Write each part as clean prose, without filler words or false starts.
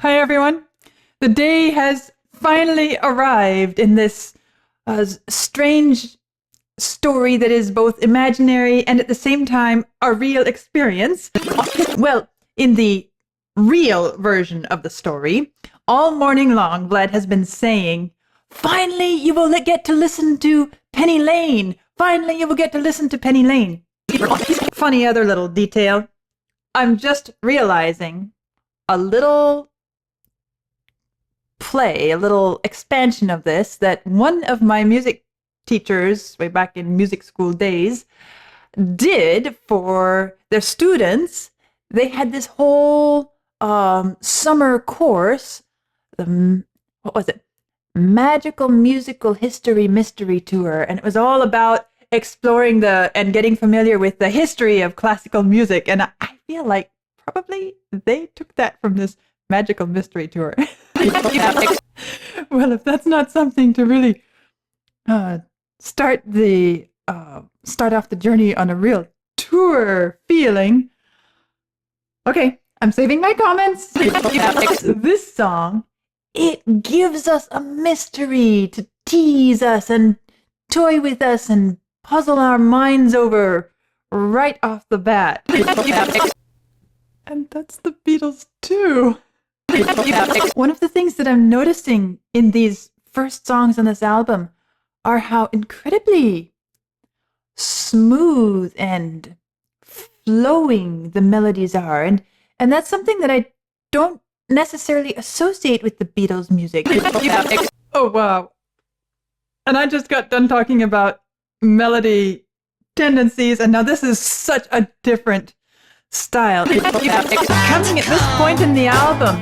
Hi, everyone. The day has finally arrived in this strange story that is both imaginary and at the same time a real experience. Well, in the real version of the story, all morning long, Vlad has been saying, "Finally, you will get to listen to Penny Lane. Finally, you will get to listen to Penny Lane." Funny other little detail. I'm just realizing a little play, a little expansion of this, that one of my music teachers way back in music school days did for their students. They had this whole summer course, what was it? Magical Musical History Mystery Tour, and it was all about exploring and getting familiar with the history of classical music. And I feel like probably they took that from this Magical Mystery Tour. Well, if that's not something to really start off the journey on a real tour feeling. Okay, I'm saving my comments. This song, it gives us a mystery to tease us and toy with us and puzzle our minds over right off the bat. And that's the Beatles too. One of the things that I'm noticing in these first songs on this album are how incredibly smooth and flowing the melodies are. And that's something that I don't necessarily associate with the Beatles music. Oh, wow. And I just got done talking about melody tendencies, and now this is such a different style. Coming at this point in the album,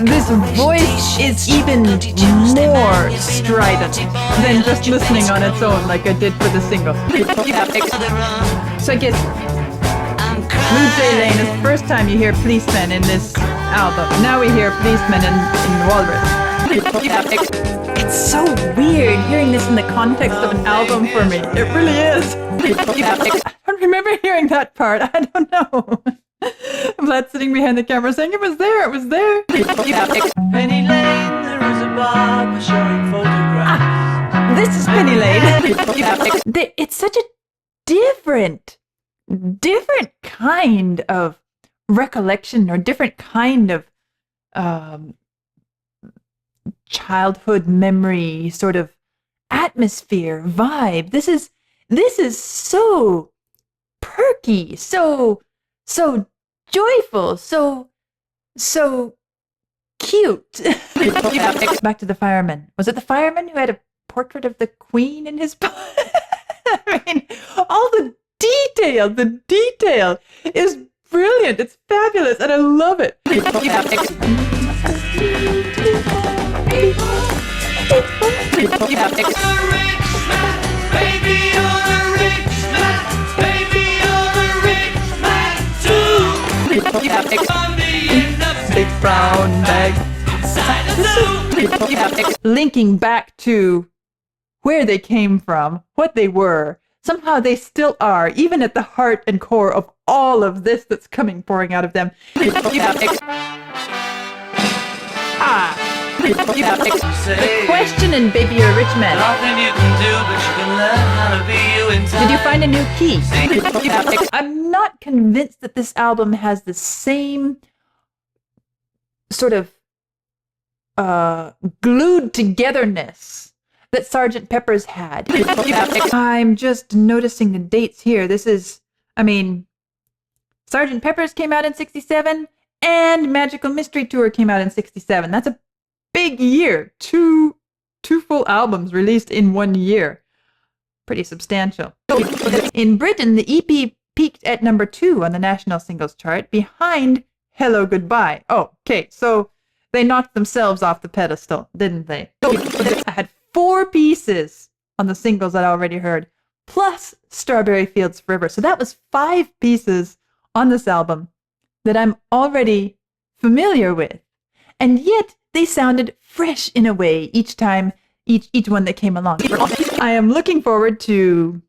this voice is even more strident than just listening on its own like I did for the single. So I guess Blue Jay Lane is the first time you hear policemen in this album. Now we hear policemen in Walrus. It's so weird hearing this in the context of an album for me. It really is. I don't remember hearing that part. I don't know. Vlad sitting behind the camera saying, it was there. Penny Lane, there is a bar showing photographs. This is Penny Lane. It's such a different kind of recollection or different kind of childhood memory sort of atmosphere, vibe. This is so perky, so joyful, so cute. Back to the fireman. Was it the fireman who had a portrait of the Queen in his I mean, all the detail is brilliant. It's fabulous, and I love it. Big brown bag. Linking back to where they came from, what they were. Somehow they still are, even at the heart and core of all of this that's pouring out of them. The question in Baby You're a Rich Man. Nothing you can do, but you can learn how to be you in time. Did you find a new key? I'm not convinced that this album has the same sort of glued togetherness that Sgt. Pepper's had. I'm just noticing the dates here. This is, Sgt. Pepper's came out in 67 and Magical Mystery Tour came out in 67. That's a big year. Two full albums released in 1 year. Pretty substantial. In Britain, the EP peaked at number 2 on the national singles chart, behind Hello Goodbye. Oh, okay, so they knocked themselves off the pedestal, didn't they? I had 4 pieces on the singles that I already heard, plus Strawberry Fields Forever. So that was 5 pieces on this album that I'm already familiar with. And yet they sounded fresh in a way each time, each one that came along. I am looking forward to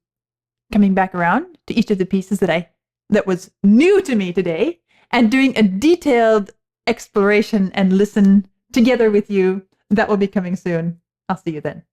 coming back around to each of the pieces that was new to me today and doing a detailed exploration and listen together with you. That will be coming soon. I'll see you then.